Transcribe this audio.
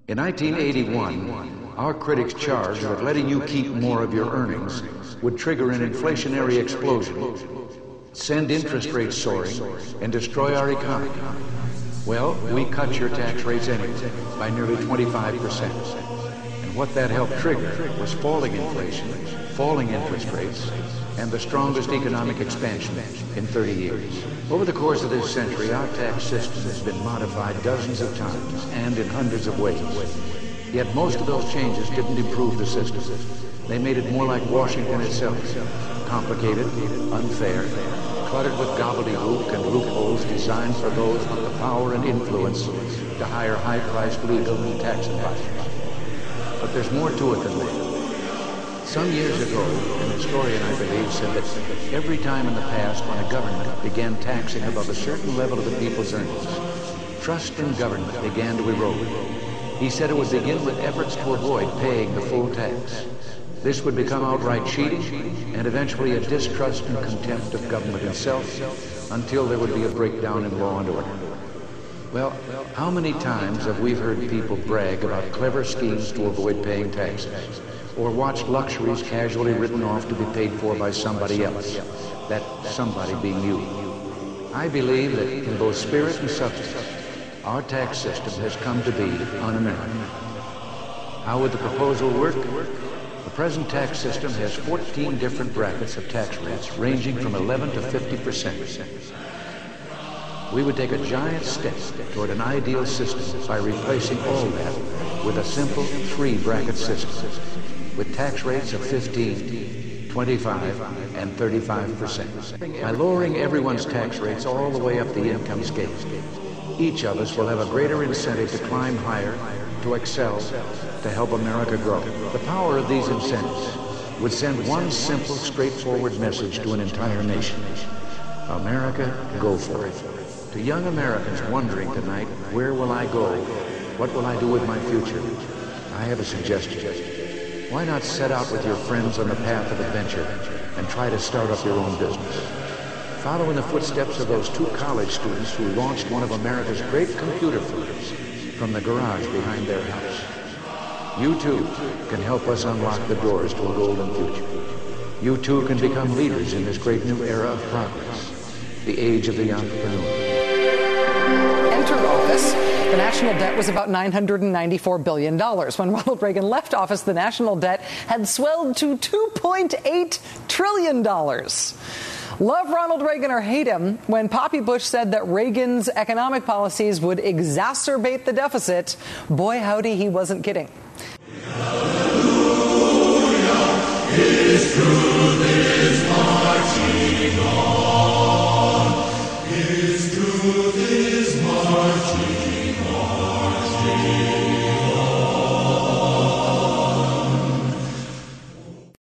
In 1981, our critics charged that letting you keep more of your earnings would trigger an inflationary explosion, send interest rates soaring, and destroy our economy. Well, we cut your tax rates anyway by nearly 25%. And what that helped trigger was falling inflation, falling interest rates, and the strongest economic expansion in 30 years. Over the course of this century, our tax system has been modified dozens of times and in hundreds of ways. Yet most of those changes didn't improve the system. They made it more like Washington itself, complicated, unfair, cluttered with gobbledygook and loopholes designed for those with the power and influence to hire high-priced legal and tax advisors. But there's more to it than that. Some years ago, an historian, I believe, said that every time in the past when a government began taxing above a certain level of the people's earnings, trust in government began to erode. He said it would begin with efforts to avoid paying the full tax. This would become outright cheating and eventually a distrust and contempt of government itself until there would be a breakdown in law and order. Well, how many times have we heard people brag about clever schemes to avoid paying taxes, or watched luxuries casually written off to be paid for by somebody else, that somebody being you? I believe that in both spirit and substance, our tax system has come to be un-American. How would the proposal work? The present tax system has 14 different brackets of tax rates ranging from 11 to 50%. We would take a giant step toward an ideal system by replacing all that with a simple 3-bracket system with tax rates of 15, 25, and 35%. By lowering everyone's tax rates all the way up the income scale, each of us will have a greater incentive to climb higher, to excel, to help America grow. The power of these incentives would send one simple, straightforward message to an entire nation. America, go for it. To young Americans wondering tonight, where will I go? What will I do with my future? I have a suggestion. Why not set out with your friends on the path of adventure and try to start up your own business? Follow in the footsteps of those 2 college students who launched one of America's great computer firms from the garage behind their house. You too can help us unlock the doors to a golden future. You too can become leaders in this great new era of progress, the age of the entrepreneur. Entered office, the national debt was about $994 billion. When Ronald Reagan left office, the national debt had swelled to $2.8 trillion. Love Ronald Reagan or hate him, when Poppy Bush said that Reagan's economic policies would exacerbate the deficit, boy howdy, he wasn't kidding. Hallelujah, his truth is marching on. His truth is marching, marching.